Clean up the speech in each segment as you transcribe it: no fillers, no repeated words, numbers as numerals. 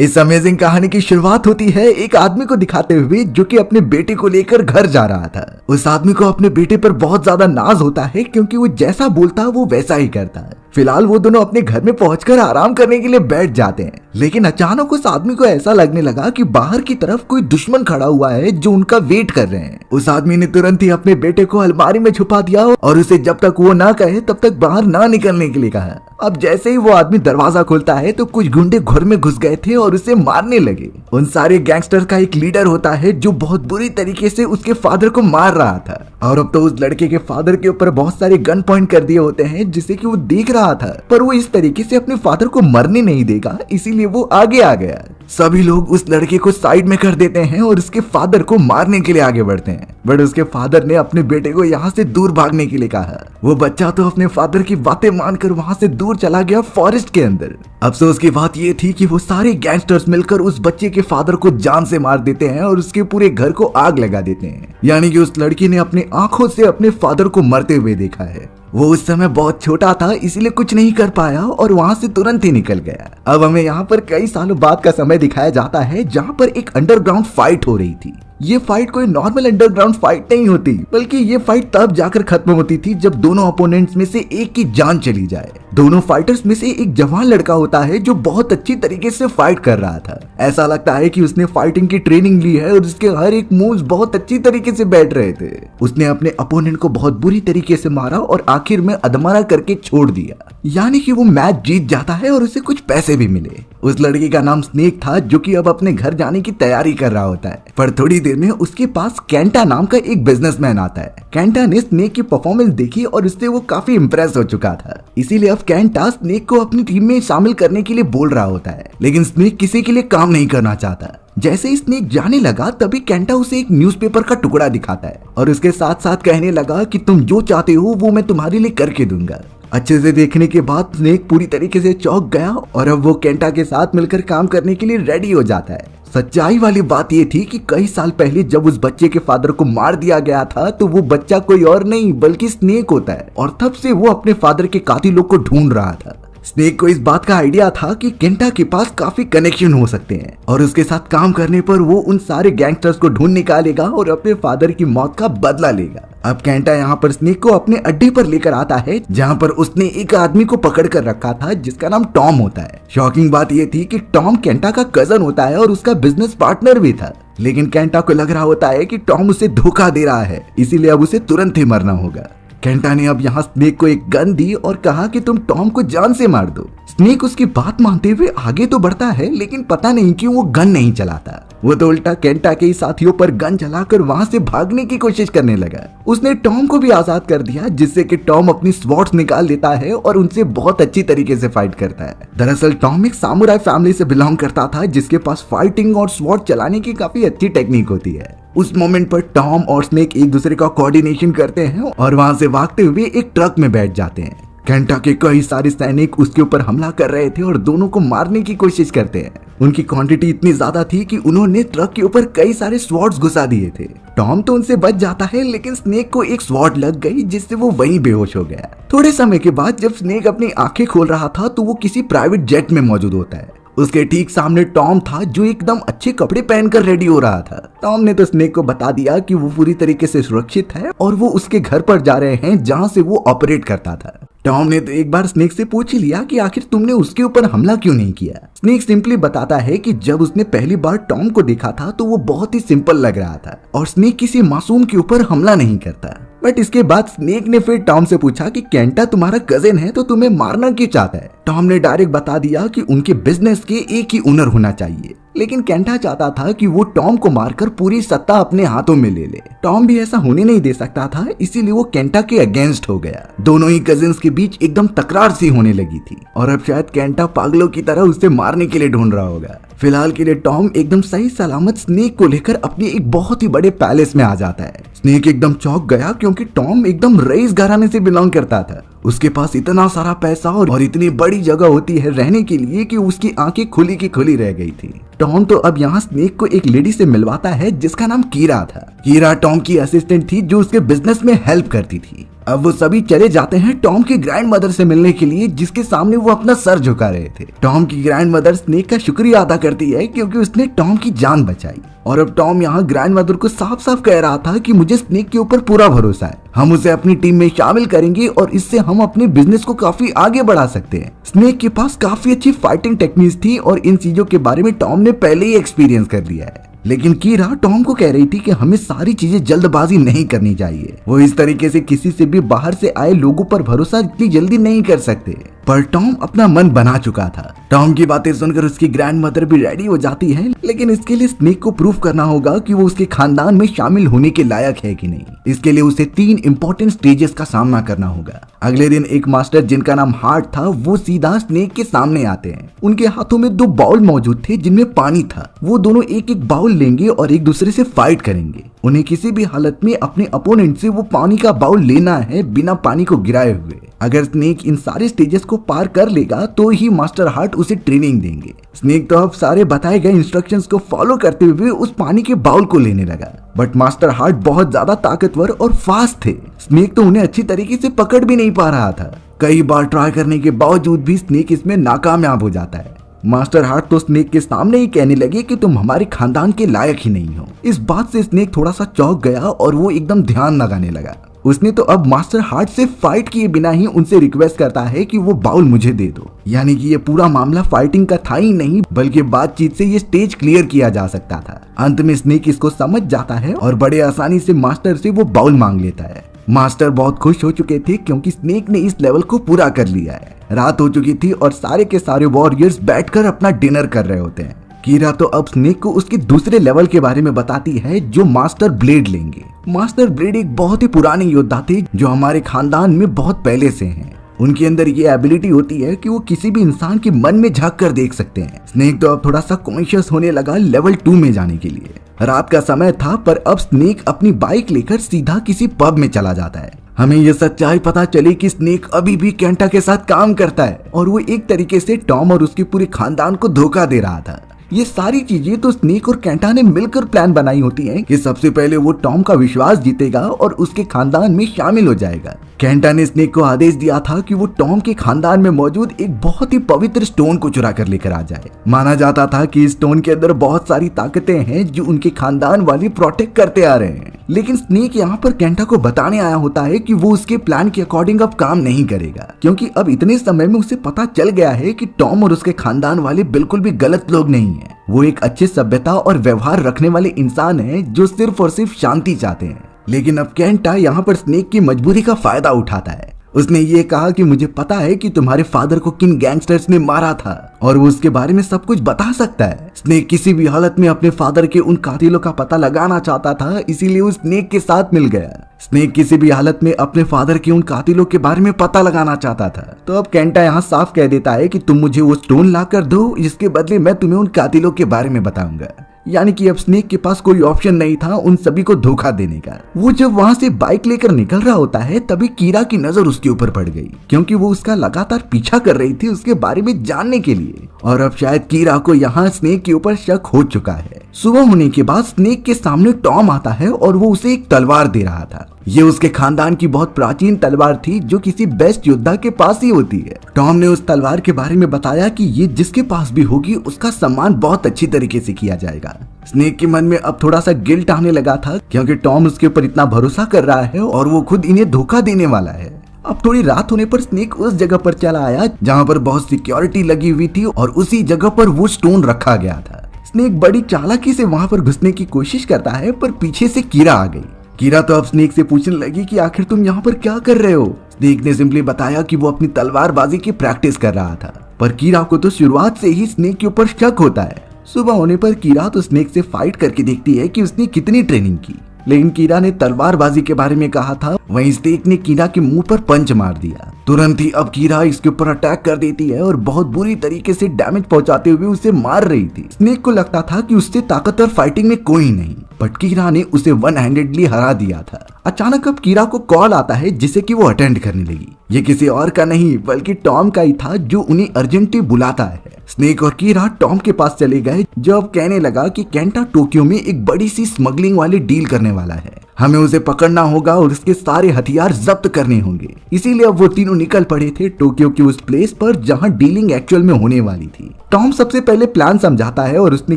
इस अमेजिंग कहानी की शुरुआत होती है एक आदमी को दिखाते हुए जो कि अपने बेटे को लेकर घर जा रहा था। उस आदमी को अपने बेटे पर बहुत ज्यादा नाज होता है क्योंकि वो जैसा बोलता है वो वैसा ही करता है। फिलहाल वो दोनों अपने घर में पहुंचकर आराम करने के लिए बैठ जाते हैं, लेकिन अचानक उस आदमी को ऐसा लगने लगा कि बाहर की तरफ कोई दुश्मन खड़ा हुआ है जो उनका वेट कर रहे हैं। उस आदमी ने तुरंत ही अपने बेटे को अलमारी में छुपा दिया और उसे जब तक वो ना कहे तब तक बाहर ना निकलने के लिए कहा। अब जैसे ही वो आदमी दरवाजा खोलता है तो कुछ गुंडे घर में घुस गए थे और उसे मारने लगे। उन सारे गैंगस्टर का एक लीडर होता है जो बहुत बुरी तरीके से उसके फादर को मार रहा था, और अब तो उस लड़के के फादर के ऊपर बहुत सारे गन पॉइंट कर दिए होते हैं जिसे कि वो देख रहा था, पर वो इस तरीके से अपने फादर को मरने नहीं देगा, इसीलिए वो आगे आ गया। सभी लोग उस लड़के को साइड में कर देते हैं और उसके फादर को मारने के लिए आगे बढ़ते हैं, बट उसके फादर ने अपने बेटे को यहाँ से दूर भागने के लिए कहा। वो बच्चा तो अपने फादर की बातें मानकर वहाँ से दूर चला गया फॉरेस्ट के अंदर। अफसोस की बात ये थी कि वो सारे गैंगस्टर्स मिलकर उस बच्चे के फादर को जान से मार देते हैं और उसके पूरे घर को आग लगा देते हैं। यानी कि उस लड़की ने अपनी आंखों से अपने फादर को मरते हुए देखा है। वो उस समय बहुत छोटा था इसीलिए कुछ नहीं कर पाया और वहां से तुरंत ही निकल गया। अब हमें यहाँ पर कई सालों बाद का समय दिखाया जाता है जहाँ पर एक अंडरग्राउंड फाइट हो रही थी। ये फाइट कोई नॉर्मल अंडरग्राउंड फाइट नहीं होती, बल्कि ये फाइट तब जाकर खत्म होती थी जब दोनों अपोनेंट्स में से एक की जान चली जाए। दोनों फाइटर्स में से एक जवान लड़का होता है जो बहुत अच्छी तरीके से फाइट कर रहा था। ऐसा लगता है कि उसने फाइटिंग की ट्रेनिंग ली है और उसके हर एक मूव्स बहुत अच्छी तरीके से बैठ रहे थे। उसने अपने अपोनेंट को बहुत बुरी तरीके से मारा और आखिर में अधमरा करके छोड़ दिया, यानी कि वो मैच जीत जाता है और उसे कुछ पैसे भी मिले। उस लड़के का नाम स्नेक था जो कि अब अपने घर जाने की तैयारी कर रहा होता है, पर थोड़ी देर में उसके पास कैंटा नाम का एक बिजनेसमैन आता है। कैंटा ने स्नेक की परफॉर्मेंस देखी और उससे वो काफी इंप्रेस हो चुका था, इसीलिए अब कैंटा स्नेक को अपनी टीम में शामिल करने के लिए बोल रहा होता है, लेकिन स्नेक किसी के लिए काम नहीं करना चाहता। जैसे ही स्नेक जाने लगा तभी कैंटा उसे एक न्यूज़पेपर का टुकड़ा दिखाता है और उसके साथ साथ कहने लगा कि तुम जो चाहते हो वो मैं तुम्हारे लिए करके दूंगा। अच्छे से देखने के बाद स्नेक पूरी तरीके से चौंक गया और अब वो कैंटा के साथ मिलकर काम करने के लिए रेडी हो जाता है। सच्चाई वाली बात ये थी कि कई साल पहले जब उस बच्चे के फादर को मार दिया गया था तो वो बच्चा कोई और नहीं बल्कि स्नेक होता है, और तब से वो अपने फादर के कातिलों को ढूंढ रहा था। स्नेक को इस बात का आइडिया था कि कैंटा के पास काफी कनेक्शन हो सकते हैं और उसके साथ काम करने पर वो उन सारे गैंगस्टर्स को ढूंढ निकालेगा और अपने फादर की मौत का बदला लेगा। अब कैंटा यहाँ पर स्नेक को अपने अड्डे पर लेकर आता है जहाँ पर उसने एक आदमी को पकड़ कर रखा था जिसका नाम टॉम होता है। शॉकिंग बात ये थी कि टॉम कैंटा का कजन होता है और उसका बिजनेस पार्टनर भी था, लेकिन कैंटा को लग रहा होता है कि टॉम उसे धोखा दे रहा है, इसीलिए अब उसे तुरंत ही मरना होगा। कैंटा ने अब यहाँ स्नेक को एक गन दी और कहा कि तुम टॉम को जान से मार दो। स्नेक उसकी बात मानते हुए आगे तो बढ़ता है, लेकिन पता नहीं क्यों वो गन नहीं चलाता। वो तो उल्टा कैंटा के साथियों पर गन चलाकर वहां से भागने की कोशिश करने लगा। उसने टॉम को भी आजाद कर दिया जिससे कि टॉम अपनी स्वॉर्ड्स निकाल लेता है और उनसे बहुत अच्छी तरीके से फाइट करता है। दरअसल टॉम एक सामुराई फैमिली से बिलोंग करता था जिसके पास फाइटिंग और स्वॉर्ड चलाने की काफी अच्छी टेक्निक होती है। उस मोमेंट पर टॉम और स्नेक एक दूसरे का कोऑर्डिनेशन करते हैं और वहां से भागते हुए एक ट्रक में बैठ जाते हैं। कैंटा के कई सारे सैनिक उसके ऊपर हमला कर रहे थे और दोनों को मारने की कोशिश करते हैं। उनकी क्वांटिटी इतनी ज्यादा थी कि उन्होंने ट्रक के ऊपर कई सारे स्वॉर्ड्स घुसा दिए थे। टॉम तो उनसे बच जाता है, लेकिन स्नेक को एक स्वॉर्ड लग गई जिससे वो वहीं बेहोश हो गया। थोड़े समय के बाद जब स्नेक अपनी आंखें खोल रहा था तो वो किसी प्राइवेट जेट में मौजूद होता है। उसके ठीक सामने टॉम था जो एकदम अच्छे कपड़े पहनकर रेडी हो रहा था। टॉम ने तो स्नेक को बता दिया कि वो पूरी तरीके से सुरक्षित है और वो उसके घर पर जा रहे हैं जहां से वो ऑपरेट करता था। टॉम ने तो एक बार स्नेक से पूछ ही लिया कि आखिर तुमने उसके ऊपर हमला क्यों नहीं किया। स्नेक सिंपली बताता है कि जब उसने पहली बार टॉम को देखा था तो वो बहुत ही सिंपल लग रहा था और स्नेक किसी मासूम के ऊपर हमला नहीं करता। बट इसके बाद स्नेक ने फिर टॉम से पूछा कि कैंटा तुम्हारा कजिन है तो तुम्हें मारना क्यों चाहता है। टॉम ने डायरेक्ट बता दिया कि उनके बिजनेस के एक ही ओनर होना चाहिए, लेकिन कैंटा चाहता था कि वो टॉम को मारकर पूरी सत्ता अपने हाथों में ले ले। टॉम भी ऐसा होने नहीं दे सकता था, इसीलिए वो कैंटा के अगेंस्ट हो गया। दोनों ही कजिन्स के बीच एकदम तकरार सी होने लगी थी और अब शायद कैंटा पागलों की तरह उसे मारने के लिए ढूंढ रहा होगा। फिलहाल के लिए टॉम एकदम सही सलामत स्नेक को लेकर अपने एक बहुत ही बड़े पैलेस में आ जाता है। स्नेक एकदम चौंक गया क्योंकि टॉम एकदम रईस घराने से बिलोंग करता था। उसके पास इतना सारा पैसा और इतनी बड़ी जगह होती है रहने के लिए कि उसकी आंखें खुली की खुली रह गई थी। टॉम तो अब यहाँ स्नेक को एक लेडी से मिलवाता है जिसका नाम कीरा था। कीरा टॉम की असिस्टेंट थी जो उसके बिजनेस में हेल्प करती थी। अब वो सभी चले जाते हैं टॉम की ग्रैंड मदर से मिलने के लिए, जिसके सामने वो अपना सर झुका रहे थे। टॉम की ग्रैंड मदर स्नेक का शुक्रिया अदा करती है क्योंकि उसने टॉम की जान बचाई। और अब टॉम यहाँ ग्रैंड मदर को साफ साफ कह रहा था कि मुझे स्नेक के ऊपर पूरा भरोसा है, हम उसे अपनी टीम में शामिल करेंगे और इससे हम अपने बिजनेस को काफी आगे बढ़ा सकते हैं। स्नेक के पास काफी अच्छी फाइटिंग टेक्निक्स थी और इन चीजों के बारे में टॉम ने पहले ही एक्सपीरियंस कर लिया है। लेकिन कीरा टॉम को कह रही थी कि हमें सारी चीजें जल्दबाजी नहीं करनी चाहिए। वो इस तरीके से किसी से भी बाहर से आए लोगों पर भरोसा इतनी जल्दी नहीं कर सकते। पर टॉम अपना मन बना चुका था। टॉम की बातें सुनकर उसकी ग्रैंड मदर भी रेडी हो जाती है, लेकिन इसके लिए स्नेक को प्रूफ करना होगा कि वो उसके खानदान में शामिल होने के लायक है कि नहीं। इसके लिए उसे 3 इंपॉर्टेंट स्टेजेस का सामना करना होगा। अगले दिन एक मास्टर जिनका नाम हार्ट था वो सीधा स्नेक के सामने आते हैं। उनके हाथों में 2 बाउल मौजूद थे जिनमें पानी था। वो दोनों एक एक बाउल लेंगे और एक दूसरे से फाइट करेंगे। उन्हें किसी भी हालत में अपने अपोनेंट से वो पानी का बाउल लेना है बिना पानी को गिराए हुए। अगर स्नेक इन सारे स्टेजेस को पार कर लेगा तो ही मास्टर हार्ट उसे ट्रेनिंग देंगे। स्नेक तो अब सारे बताए गए इंस्ट्रक्शंस को फॉलो करते हुए उस पानी के बाउल को लेने लगा। बट मास्टर हार्ट बहुत ज्यादा ताकतवर और फास्ट थे। स्नेक तो उन्हें अच्छी तरीके से पकड़ भी नहीं पा रहा था। कई बार ट्राई करने के बावजूद भी स्नेक इसमें नाकामयाब हो जाता है। मास्टर हार्ट तो स्नेक के सामने ही कहने लगे कि तुम हमारे खानदान के लायक ही नहीं हो। इस बात से स्नेक थोड़ा सा चौंक गया और वो एकदम ध्यान लगाने लगा। उसने तो अब मास्टर हार्ट से फाइट किए बिना ही उनसे रिक्वेस्ट करता है कि वो बाउल मुझे दे दो। यानी कि ये पूरा मामला फाइटिंग का था ही नहीं, बल्कि बातचीत से ये स्टेज क्लियर किया जा सकता था। अंत में स्नेक इसको समझ जाता है और बड़े आसानी से मास्टर से वो बाउल मांग लेता है। मास्टर बहुत खुश हो चुके थे क्योंकि स्नेक ने इस लेवल को पूरा कर लिया है। रात हो चुकी थी और सारे के सारे वॉरियर्स बैठकर अपना डिनर कर रहे होते हैं। कीरा तो अब स्नेक को उसके दूसरे लेवल के बारे में बताती है जो मास्टर ब्लेड लेंगे। मास्टर ब्लेड एक बहुत ही पुराने योद्धा थे जो हमारे खानदान में बहुत पहले से हैं। उनके अंदर ये एबिलिटी होती है कि वो किसी भी इंसान के मन में झांक कर देख सकते हैं। स्नेक तो अब थोड़ा सा कॉन्शियस होने लगा लेवल 2 में जाने के लिए। रात का समय था पर अब स्नेक अपनी बाइक लेकर सीधा किसी पब में चला जाता है। हमें यह सच्चाई पता चली कि स्नेक अभी भी केंटा के साथ काम करता है और वो एक तरीके से टॉम और उसके पूरे खानदान को धोखा दे रहा था। ये सारी चीजें तो स्नेक और केंटा ने मिलकर प्लान बनाई होती हैं कि सबसे पहले वो टॉम का विश्वास जीतेगा और उसके खानदान में शामिल हो जाएगा। केंटा ने स्नेक को आदेश दिया था कि वो टॉम के खानदान में मौजूद एक बहुत ही पवित्र स्टोन को चुरा कर लेकर आ जाए। माना जाता था कि इस स्टोन के अंदर बहुत सारी ताकतें हैं जो उनके खानदान वाले प्रोटेक्ट करते आ रहे हैं। लेकिन स्नेक यहाँ पर केंटा को बताने आया होता है कि वो उसके प्लान के अकॉर्डिंग अब काम नहीं करेगा, क्योंकि अब इतने समय में उसे पता चल गया है कि टॉम और उसके खानदान वाले बिल्कुल भी गलत लोग नहीं है। वो एक अच्छे सभ्यता और व्यवहार रखने वाले इंसान हैं जो सिर्फ और सिर्फ शांति चाहते हैं। लेकिन अब केंटा यहाँ पर स्नेक की मजबूरी का फायदा उठाता है। उसने ये कहा कि मुझे पता है कि तुम्हारे फादर को किन गैंगस्टर्स ने मारा था और वो उसके बारे में सब कुछ बता सकता है। स्नेक किसी भी हालत में अपने फादर के उन कातिलों का पता लगाना चाहता था, इसीलिए वो स्नेक के साथ मिल गया। स्नेक किसी भी हालत में अपने फादर के उन कातिलों के बारे में पता लगाना चाहता था। तो अब केंटा यहाँ साफ कह देता है कि तुम मुझे वो स्टोन ला कर दो, जिसके बदले मैं तुम्हें उन कातिलों के बारे में बताऊंगा। यानी कि अब स्नेक के पास कोई ऑप्शन नहीं था उन सभी को धोखा देने का। वो जब वहाँ से बाइक लेकर निकल रहा होता है तभी कीरा की नजर उसके ऊपर पड़ गई, क्योंकि वो उसका लगातार पीछा कर रही थी उसके बारे में जानने के लिए। और अब शायद कीरा को यहाँ स्नेक के ऊपर शक हो चुका है। सुबह होने के बाद स्नेक के सामने टॉम आता है और वो उसे एक तलवार दे रहा था। ये उसके खानदान की बहुत प्राचीन तलवार थी जो किसी बेस्ट योद्धा के पास ही होती है। टॉम ने उस तलवार के बारे में बताया कि ये जिसके पास भी होगी उसका सम्मान बहुत अच्छी तरीके से किया जाएगा। स्नेक के मन में अब थोड़ा सा गिल्ट आने लगा था, क्योंकि टॉम उसके ऊपर इतना भरोसा कर रहा है और वो खुद इन्हें धोखा देने वाला है। अब थोड़ी रात होने पर स्नेक उस जगह पर चला आया जहाँ पर बहुत सिक्योरिटी लगी हुई थी और उसी जगह पर वो स्टोन रखा गया था। स्नेक बड़ी चालाकी से वहाँ पर घुसने की कोशिश करता है पर पीछे से कीरा आ गई। कीरा तो अब स्नेक से पूछने लगी कि आखिर तुम यहाँ पर क्या कर रहे हो। स्नेक ने सिंपली बताया कि वो अपनी तलवारबाजी की प्रैक्टिस कर रहा था, पर कीरा को तो शुरुआत से ही स्नेक के ऊपर शक होता है। सुबह होने पर कीरा तो स्नेक से फाइट करके देखती है कि उसने कितनी ट्रेनिंग की, लेकिन कीरा ने तलवारबाजी के बारे में कहा था, वहीं स्नेक ने कीरा के मुंह पर पंच मार दिया। तुरंत ही अब कीरा इसके ऊपर अटैक कर देती है और बहुत बुरी तरीके से डैमेज पहुंचाते हुए उसे मार रही थी। स्नेक को लगता था कि उससे ताकतवर फाइटिंग में कोई नहीं, बट कीरा ने उसे वन हैंडेडली हरा दिया था। अचानक अब कीरा को कॉल आता है जिसे कि वो अटेंड करने लगी। ये किसी और का नहीं बल्कि टॉम का ही था जो उन्हें अर्जेंटली बुलाता है। स्नेक और कीरा टॉम के पास चले गए जो अब कहने लगा कि केंटा टोक्यो में एक बड़ी सी स्मगलिंग वाली डील करने वाला है। हमें उसे पकड़ना होगा और उसके सारे हथियार जब्त करने होंगे। इसीलिए अब वो तीनों निकल पड़े थे टोक्यो की उस प्लेस पर जहां डीलिंग एक्चुअल में होने वाली थी। टॉम सबसे पहले प्लान समझाता है और उसने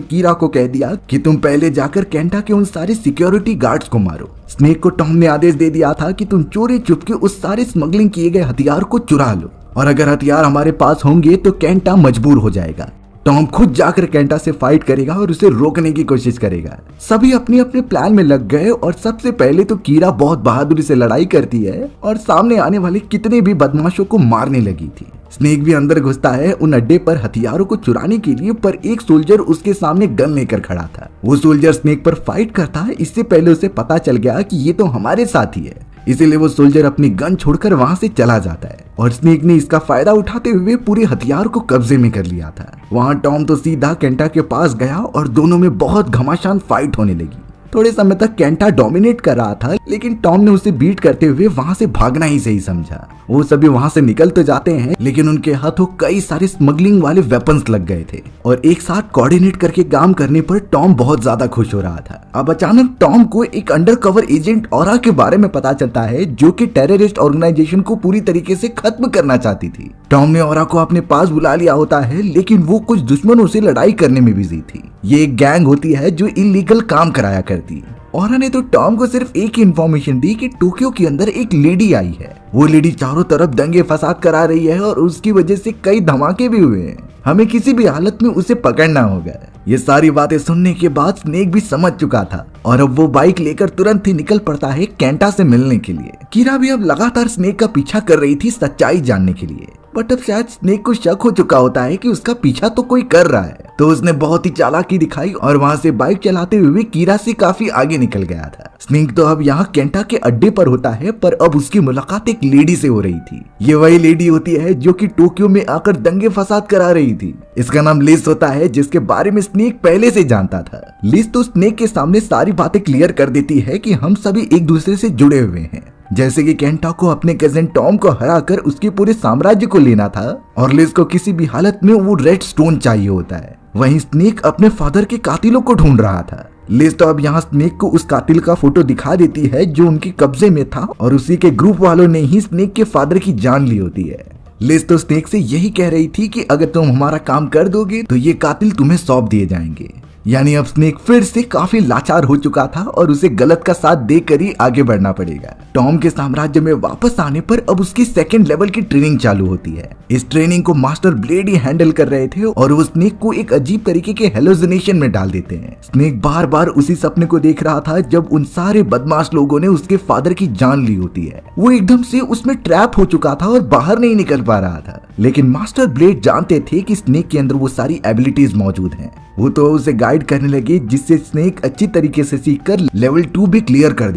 कीरा को कह दिया कि तुम पहले जाकर केंटा के उन सारे सिक्योरिटी गार्ड्स को मारो। स्नेक को टॉम ने आदेश दे दिया था कि तुम चोरी चुपके उस सारे स्मगलिंग किए गए हथियार को चुरा लो, और अगर हथियार हमारे पास होंगे तो केंटा मजबूर हो जाएगा। टॉम खुद जाकर केंटा से फाइट करेगा और उसे रोकने की कोशिश करेगा। सभी अपने अपने प्लान में लग गए और सबसे पहले तो कीरा बहुत बहादुरी से लड़ाई करती है और सामने आने वाले कितने भी बदमाशों को मारने लगी थी। स्नेक भी अंदर घुसता है उन अड्डे पर हथियारों को चुराने के लिए, पर एक सोल्जर उसके सामने गन लेकर खड़ा था। वो सोल्जर स्नेक पर फाइट करता है। इससे पहले उसे पता चल गया कि ये तो हमारे साथी है, इसीलिए वो सोल्जर अपनी गन छोड़कर वहां से चला जाता है और स्नेक ने इसका फायदा उठाते हुए पूरे हथियार को कब्जे में कर लिया था। वहां टॉम तो सीधा केंटा के पास गया और दोनों में बहुत घमासान फाइट होने लगी। थोड़े समय तक केंटा डोमिनेट कर रहा था, लेकिन टॉम ने उसे बीट करते हुए वहां से भागना ही सही समझा। वो सभी वहां से निकल तो जाते हैं, लेकिन उनके हाथों कई सारे स्मगलिंग वाले वेपन्स लग गए थे और एक साथ कोऑर्डिनेट करके काम करने पर टॉम बहुत ज्यादा खुश हो रहा था। अब अचानक टॉम को एक अंडरकवर एजेंट ऑरा के बारे में पता चलता है, जो कि टेररिस्ट ऑर्गेनाइजेशन को पूरी तरीके से खत्म करना चाहती थी। टॉम ने ऑरा को अपने पास बुला लिया होता है, लेकिन वो कुछ दुश्मनों से लड़ाई करने में बिजी थी। ये एक गैंग होती है जो इलीगल काम कराया करती। ऑरा ने तो टॉम को सिर्फ एक ही इन्फॉर्मेशन दी कि टोक्यो के अंदर एक लेडी आई है। वो लेडी चारों तरफ दंगे फसाद करा रही है और उसकी वजह से कई धमाके भी हुए हैं। हमें किसी भी हालत में उसे पकड़ना होगा। ये सारी बातें सुनने के बाद स्नेक भी समझ चुका था और अब वो बाइक लेकर तुरंत ही निकल पड़ता है केंटा से मिलने के लिए। कीरा भी अब लगातार स्नेक का पीछा कर रही थी सच्चाई जानने के लिए, बट अब शायद स्नेक को शक हो चुका होता है कि उसका पीछा तो कोई कर रहा है, तो उसने बहुत ही चालाकी दिखाई और वहां से बाइक चलाते हुए कीरा से काफी आगे निकल गया था। स्नेक तो अब यहाँ केंटा के अड्डे पर होता है, पर अब उसकी मुलाकात एक लेडी से हो रही थी। ये वही लेडी होती है जो कि टोक्यो में आकर दंगे फसाद करा रही थी। इसका नाम लिस होता है, जिसके बारे में स्नेक पहले से जानता था। लिस तो स्नेक के सामने सारी बातें क्लियर कर देती है कि हम सभी एक दूसरे से जुड़े हुए हैं, जैसे कि केंटा को अपने कजिन टॉम को हराकर उसके पूरे साम्राज्य को लेना था और लिस को किसी भी हालत में वो रेड स्टोन चाहिए होता है। वहीं स्नेक अपने फादर के कातिलों को ढूंढ रहा था। लिस तो अब यहाँ स्नेक को उस कातिल का फोटो दिखा देती है जो उनके कब्जे में था और उसी के ग्रुप वालों ने ही स्नेक के फादर की जान ली होती है। लिस तो स्नेक से यही कह रही थी कि अगर तुम हमारा काम कर दोगे तो ये कातिल तुम्हें सौंप दिए जाएंगे। यानी अब स्नेक फिर से काफी लाचार हो चुका था और उसे गलत का साथ देकर ही आगे बढ़ना पड़ेगा। टॉम के साम्राज्य में वापस आने पर अब उसकी सेकंड लेवल की ट्रेनिंग चालू होती है। इस ट्रेनिंग को मास्टर ब्लेड ही हैंडल कर रहे थे और वो स्नेक को एक अजीब तरीके के हेलोसिनेशन में डाल देते हैं। स्नेक बार बार उसी सपने को देख रहा था जब उन सारे बदमाश लोगों ने उसके फादर की जान ली होती है। वो एकदम से उसमें ट्रैप हो चुका था और बाहर नहीं निकल पा रहा था, लेकिन मास्टर ब्लेड जानते थे कि स्नेक के अंदर वो सारी एबिलिटीज मौजूद हैं। वो तो उसे गाइड करने लगे, जिससे स्नेक अच्छी तरीके से सीखकर लेवल 2 भी क्लियर कर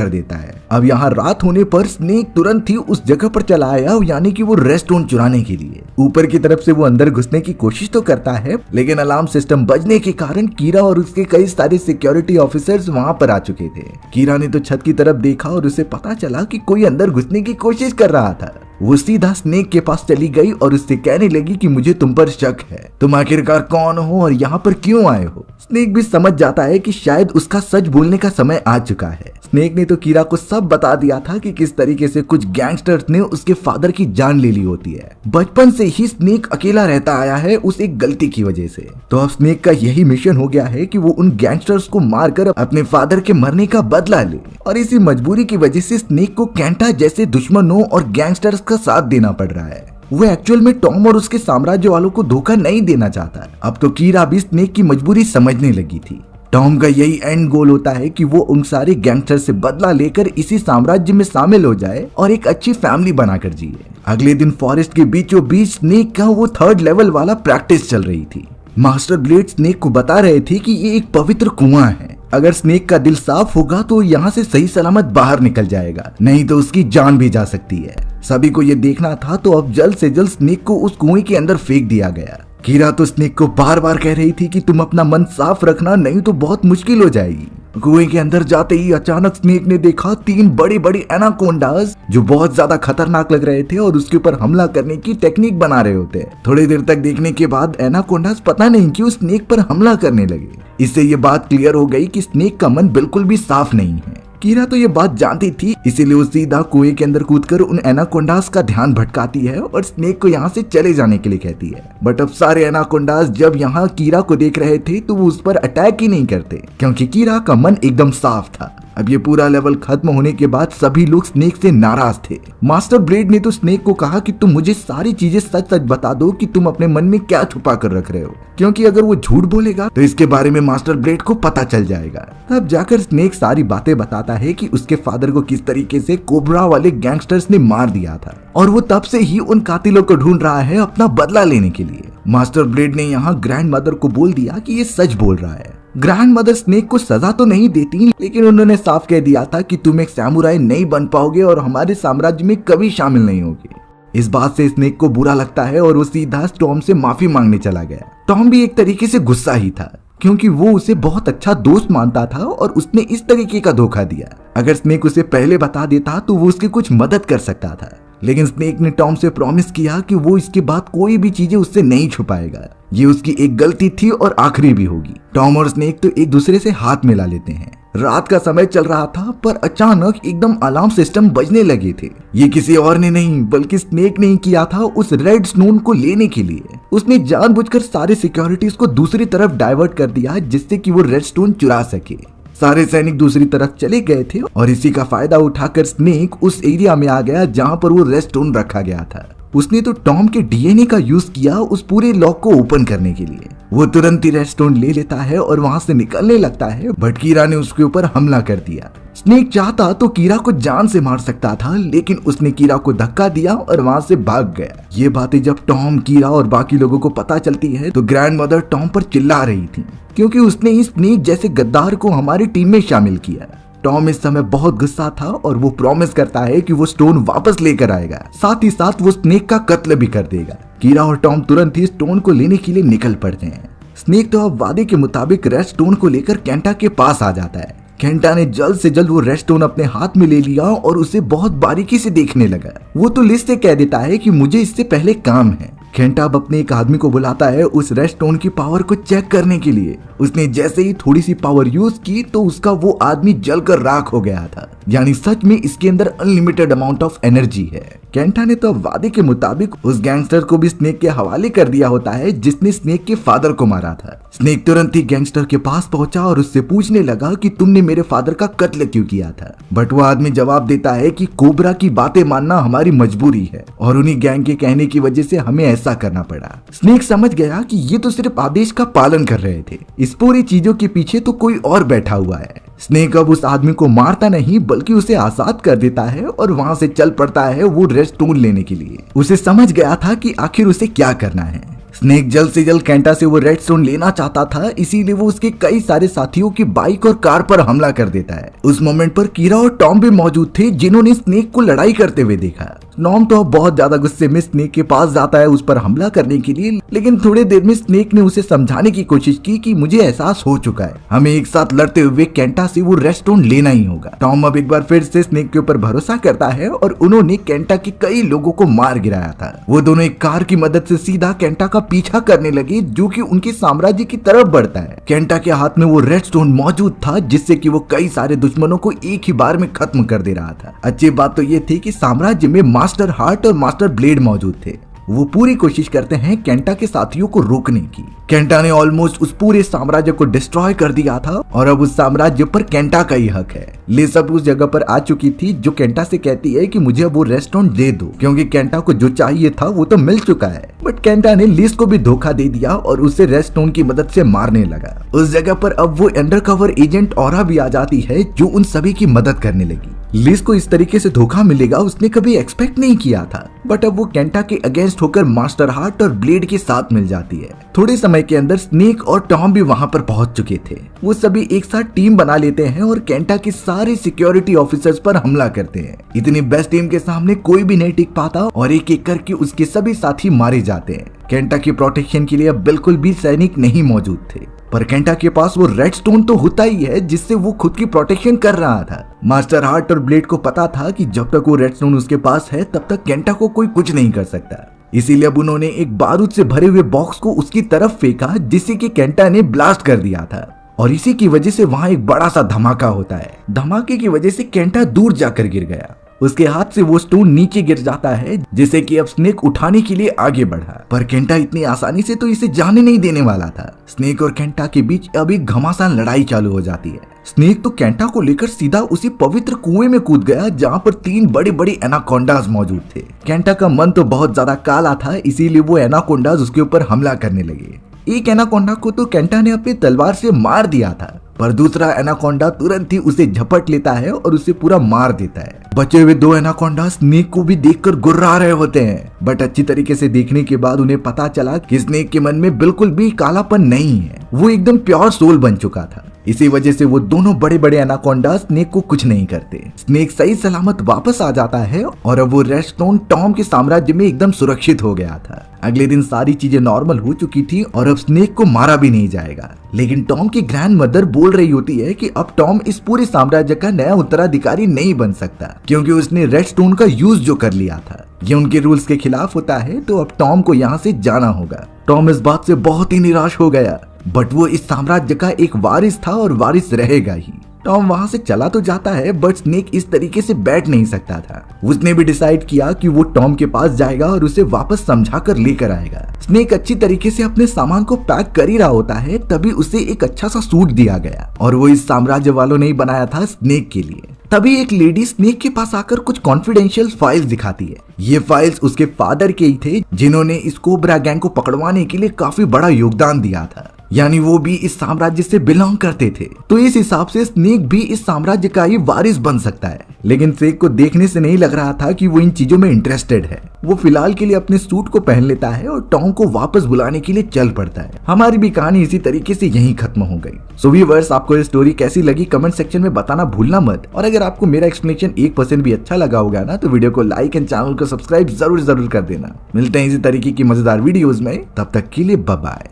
देता है। अब यहाँ रात होने पर स्नेक तुरंत ही उस जगह पर चला आया, यानी कि वो रेड स्टोन चुराने के लिए। ऊपर की तरफ से वो अंदर घुसने की कोशिश तो करता है, लेकिन अलार्म सिस्टम बजने के कारण कीरा और उसके कई सारे सिक्योरिटी ऑफिसर्स वहाँ पर आ चुके थे। कीरा ने तो छत की तरफ देखा और उसे पता चला कि कोई अंदर घुसने की कोशिश कर रहा था। वो सीधा स्नेक के पास चली गई और उससे कहने लगी कि मुझे तुम पर शक है, तुम आखिरकार कौन हो और यहाँ पर क्यों आए हो। स्नेक भी समझ जाता है कि शायद उसका सच बोलने का समय आ चुका है। स्नेक ने तो कीरा को सब बता दिया था कि किस तरीके से कुछ गैंगस्टर्स ने उसके फादर की जान ले ली होती है। बचपन से ही स्नेक अकेला रहता आया है उस एक गलती की वजह से। तो अब स्नेक का यही मिशन हो गया है कि वो उन गैंगस्टर्स को मारकर अपने फादर के मरने का बदला ले, और इसी मजबूरी की वजह से स्नेक को केंटा जैसे दुश्मनों और गैंगस्टर्स का साथ देना पड़ रहा है। वो एक्चुअल में टॉम और उसके साम्राज्य वालों को धोखा नहीं देना चाहता। अब तो कीरा भी स्नेक की मजबूरी समझने लगी थी। टॉम का यही एंड गोल होता है कि वो उन सारे गैंगस्टर से बदला लेकर इसी साम्राज्य में शामिल हो जाए और एक अच्छी फैमिली बनाकर जिए। अगले दिन फॉरेस्ट के बीचों बीच स्नेक का वो 3rd लेवल वाला प्रैक्टिस चल रही थी। मास्टर ब्लेड स्नेक को बता रहे थे कि ये एक पवित्र कुआं है, अगर स्नेक का दिल साफ होगा तो यहाँ से सही सलामत बाहर निकल जाएगा, नहीं तो उसकी जान भी जा सकती है। सभी को ये देखना था, तो अब जल्द से जल्द स्नेक को उस कुएं के अंदर फेंक दिया गया। कीरा तो स्नेक को बार बार कह रही थी कि तुम अपना मन साफ रखना, नहीं तो बहुत मुश्किल हो जाएगी। कुएं के अंदर जाते ही अचानक स्नेक ने देखा 3 बड़ी बड़ी एनाकोंडास जो बहुत ज्यादा खतरनाक लग रहे थे और उसके ऊपर हमला करने की टेक्निक बना रहे होते। थोड़ी देर तक देखने के बाद एनाकोंडास पता नहीं क्यों स्नेक पर हमला करने लगे। इससे ये बात क्लियर हो गई कि स्नेक का मन बिल्कुल भी साफ नहीं है। कीरा तो ये बात जानती थी, इसीलिए वो सीधा कुएं के अंदर कूदकर उन एनाकोंडास का ध्यान भटकाती है और स्नेक को यहाँ से चले जाने के लिए कहती है। बट अब सारे एनाकोंडास जब यहाँ कीरा को देख रहे थे तो वो उस पर अटैक ही नहीं करते, क्योंकि कीरा का मन एकदम साफ था। अब ये पूरा लेवल खत्म होने के बाद सभी लोग स्नेक से नाराज थे। मास्टर ब्लेड ने तो स्नेक को कहा कि तुम मुझे सारी चीजें सच सच बता दो कि तुम अपने मन में क्या छुपा कर रख रहे हो, क्योंकि अगर वो झूठ बोलेगा तो इसके बारे में मास्टर ब्लेड को पता चल जाएगा। तब जाकर स्नेक सारी बातें बताता है कि उसके फादर को किस तरीके से कोबरा वाले गैंगस्टर्स ने मार दिया था और वो तब से ही उन कातिलों को ढूंढ रहा है अपना बदला लेने के लिए। मास्टर ब्लेड ने यहाँ ग्रैंड मदर को बोल दिया कि ये सच बोल रहा है। ग्रैंड मदर स्नेक को सजा तो नहीं देती, लेकिन उन्होंने साफ कह दिया था कि तुम एक सैमुराई नहीं बन पाओगे और हमारे साम्राज्य में कभी शामिल नहीं होगे। इस बात से स्नेक को बुरा लगता है और वो सीधा टॉम से माफी मांगने चला गया। टॉम भी एक तरीके से गुस्सा ही था, क्योंकि वो उसे बहुत अच्छा दोस्त मानता था और उसने इस तरीके का धोखा दिया। अगर स्नेक उसे पहले बता देता तो वो उसकी कुछ मदद कर सकता था, लेकिन स्नेक ने टॉम से प्रॉमिस किया कि वो इसके बाद कोई भी चीजें उससे नहीं छुपाएगा। ये उसकी एक गलती थी और आखिरी भी होगी। टॉम और स्नेक तो एक दूसरे से हाथ मिला लेते हैं। रात का समय चल रहा था, पर अचानक एकदम अलार्म सिस्टम बजने लगे थे। ये किसी और ने नहीं बल्कि स्नेक ने ही किया था उस रेड स्टोन को लेने के लिए। उसने जानबूझकर सारे सिक्योरिटीज को दूसरी तरफ डाइवर्ट कर दिया, जिससे कि वो रेड स्टोन चुरा सके। सारे सैनिक दूसरी तरफ चले गए थे और इसी का फायदा उठाकर स्नेक उस एरिया में आ गया जहां पर वो रेड स्टोन रखा गया था। उसने तो टॉम के डीएनए का यूज किया उस पूरे लॉक को ओपन करने के लिए। वो तुरंत ही रेड स्टोन ले लेता है और वहां से निकलने लगता है, बट कीरा ने उसके ऊपर हमला कर दिया। स्नेक चाहता तो कीरा को जान से मार सकता था, लेकिन उसने कीरा को धक्का दिया और वहां से भाग गया। ये बातें जब टॉम, कीरा और बाकी लोगों को पता चलती है तो ग्रैंड मदर टॉम पर चिल्ला रही थी, क्योंकि उसने इस स्नेक जैसे गद्दार को हमारी टीम में शामिल किया। टॉम इस समय बहुत गुस्सा था और वो प्रॉमिस करता है कि वो स्टोन वापस लेकर आएगा, साथ ही साथ वो स्नेक का कत्ल भी कर देगा। कीरा और टॉम तुरंत ही स्टोन को लेने के लिए निकल पड़ते हैं। स्नेक तो अब वादे के मुताबिक रेड स्टोन को लेकर केंटा के पास आ जाता है। केंटा ने जल्द से जल्द वो रेड स्टोन अपने हाथ में ले लिया और उसे बहुत बारीकी से देखने लगा। वो तो लिस्ट से कह देता है कि मुझे इससे पहले काम है। केंटा अब अपने एक आदमी को बुलाता है उस रेड स्टोन की पावर को चेक करने के लिए। उसने जैसे ही थोड़ी सी पावर यूज की तो उसका वो आदमी जलकर राख हो गया था, यानी सच में इसके अंदर अनलिमिटेड अमाउंट ऑफ एनर्जी है। केंटा ने तो वादे के मुताबिक उस गैंगस्टर को भी स्नेक के हवाले कर दिया होता है जिसने स्नेक के फादर को मारा था। स्नेक तुरंत ही गैंगस्टर के पास पहुंचा और उससे पूछने लगा कि तुमने मेरे फादर का कत्ल क्यों किया था। बट वो आदमी जवाब देता है कि कोबरा की बातें मानना हमारी मजबूरी है और उन्हीं गैंग के कहने की वजह से हमें ऐसा करना पड़ा। स्नेक समझ गया कि ये तो सिर्फ आदेश का पालन कर रहे थे, इस पूरी चीजों के पीछे तो कोई और बैठा हुआ है। स्नेक अब उस आदमी को मारता नहीं बल्कि उसे आजाद कर देता है और वहां से चल पड़ता है वो रेड स्टोन लेने के लिए। उसे समझ गया था कि आखिर उसे क्या करना है। स्नेक जल्द से जल्द केंटा से वो रेड स्टोन लेना चाहता था, इसीलिए वो उसके कई सारे साथियों की बाइक और कार पर हमला कर देता है। उस मोमेंट पर कीरा और टॉम भी मौजूद थे, जिन्होंने स्नेक को लड़ाई करते हुए देखा। टॉम तो बहुत ज्यादा गुस्से में स्नेक के पास जाता है उस पर हमला करने के लिए, लेकिन थोड़ी देर में स्नेक ने उसे समझाने की कोशिश की कि मुझे एहसास हो चुका है, हमें एक साथ लड़ते हुए केंटा से वो रेड स्टोन लेना ही होगा। टॉम अब एक बार फिर से स्नेक के ऊपर भरोसा करता है और उन्होंने केंटा के कई लोगों को मार गिराया था। वो दोनों एक कार की मदद से सीधा केंटा का पीछा करने लगे, जो कि उनके साम्राज्य की तरफ बढ़ता है। केंटा के हाथ में वो रेड स्टोन मौजूद था, जिससे कि वो कई सारे दुश्मनों को एक ही बार में खत्म कर दे रहा था। अच्छी बात तो ये थी कि साम्राज्य में मास्टर हार्ट और मास्टर ब्लेड मौजूद थे। वो पूरी कोशिश करते हैं केंटा के साथियों को रोकने की। केंटा ने ऑलमोस्ट उस पूरे साम्राज्य को डिस्ट्रॉय कर दिया था और अब उस साम्राज्य पर केंटा का ही हक है। लिसप उस जगह पर आ चुकी थी, जो केंटा से कहती है कि मुझे वो रेड स्टोन दे दो, क्योंकि केंटा को जो चाहिए था वो तो मिल चुका है। बट केंटा ने लिस को भी धोखा दे दिया और उसे रेड स्टोन की मदद से मारने लगा। उस जगह पर अब वो अंडरकवर एजेंट ऑरा भी आ जाती है, जो उन सभी की मदद करने लगी। लिस को इस तरीके से धोखा मिलेगा उसने कभी एक्सपेक्ट नहीं किया था, बट अब वो केंटा के अगेंस्ट होकर मास्टर हार्ट और ब्लेड के साथ मिल जाती है। थोड़े समय के अंदर स्नेक और टॉम भी वहां पर पहुंच चुके थे। वो सभी एक साथ टीम बना लेते हैं और केंटा के सारे सिक्योरिटी ऑफिसर्स पर हमला करते हैं। इतनी बेस्ट टीम के सामने कोई भी नहीं टिक पाता और एक एक करके उसके सभी साथी मारे जाते हैं। केंटा की प्रोटेक्शन के लिए अब बिल्कुल भी सैनिक नहीं मौजूद थे। पर केंटा के पास वो रेड स्टोन तो होता ही है जिससे वो खुद की प्रोटेक्शन कर रहा था। मास्टर हार्ट और ब्लेड को पता था कि जब तक वो रेड स्टोन उसके पास है तब तक केंटा को कोई कुछ नहीं कर सकता। इसीलिए अब उन्होंने एक बारूद से भरे हुए बॉक्स को उसकी तरफ फेंका जिससे कि केंटा ने ब्लास्ट कर दिया था और इसी की वजह से वहां एक बड़ा सा धमाका होता है। धमाके की वजह से केंटा दूर जाकर गिर गया। उसके हाथ से वो स्टोन नीचे गिर जाता है जिसे कि अब स्नेक उठाने के लिए आगे बढ़ा, पर केंटा इतनी आसानी से तो इसे जाने नहीं देने वाला था। स्नेक और केंटा के बीच अब एक घमासान लड़ाई चालू हो जाती है। स्नेक तो केंटा को लेकर सीधा उसी पवित्र कुएं में कूद गया जहाँ पर 3 बड़े बड़े एनाकोंडास मौजूद थे। केंटा का मन तो बहुत ज्यादा काला था, इसीलिए वो एनाकोंडास उसके ऊपर हमला करने लगे। एक एनाकोंडा को तो केंटा ने अपनी तलवार से मार दिया था, पर दूसरा एनाकोंडा तुरंत ही उसे झपट लेता है और उसे पूरा मार देता है। बचे हुए 2 एनाकोंडा स्नेक को भी देखकर गुर्रा रहे होते हैं, बट अच्छी तरीके से देखने के बाद उन्हें पता चला कि स्नेक के मन में बिल्कुल भी कालापन नहीं है, वो एकदम प्योर सोल बन चुका था। इसी वजह से वो दोनों बड़े बड़े एनाकोंडा स्नेक को कुछ नहीं करते। स्नेक सही सलामत वापस आ जाता है और अब वो रेड स्टोन टॉम के साम्राज्य में एकदम सुरक्षित हो गया था। अगले दिन सारी चीजें नॉर्मल हो चुकी थी और अब स्नेक को मारा भी नहीं जाएगा, लेकिन टॉम की ग्रैंड मदर बोल रही होती है कि अब टॉम इस पूरे साम्राज्य का नया उत्तराधिकारी नहीं बन सकता क्योंकि उसने रेड स्टोन का यूज जो कर लिया था ये उनके रूल्स के खिलाफ होता है, तो अब टॉम को यहाँ से जाना होगा। टॉम इस बात से बहुत ही निराश हो गया, बट वो इस साम्राज्य का एक वारिस था और वारिस रहेगा ही। टॉम वहां से चला तो जाता है, बट स्नेक इस तरीके से बैठ नहीं सकता था। उसने भी डिसाइड किया कि वो टॉम के पास जाएगा और उसे वापस समझा कर लेकर आएगा। स्नेक अच्छी तरीके से अपने सामान को पैक कर ही रहा होता है, तभी उसे एक अच्छा सा सूट दिया गया और वो इस साम्राज्य वालों ने ही बनाया था स्नेक के लिए। तभी एक लेडी स्नेक के पास आकर कुछ कॉन्फिडेंशियल फाइल्स दिखाती है। ये फाइल्स उसके फादर के ही थे जिन्होंने इस कोबरा गैंग को पकड़वाने के लिए काफी बड़ा योगदान दिया था, यानी वो भी इस साम्राज्य से बिलोंग करते थे। तो इस हिसाब से स्नेक भी इस साम्राज्य का ही वारिस बन सकता है। लेकिन स्नेक को देखने से नहीं लग रहा था कि वो इन चीजों में इंटरेस्टेड है। वो फिलहाल के लिए अपने सूट को पहन लेता है और टॉम को वापस बुलाने के लिए चल पड़ता है। हमारी भी कहानी इसी तरीके से यहीं खत्म हो गई। सो व्यूअर्स, आपको ये स्टोरी कैसी लगी कमेंट सेक्शन में बताना भूलना मत, और अगर आपको मेरा एक्सप्लेनेशन 1% भी अच्छा लगा होगा ना तो वीडियो को लाइक एंड चैनल को सब्सक्राइब जरूर कर देना। मिलते हैं इसी तरीके की मजेदार वीडियोस में, तब तक के लिए बाय बाय।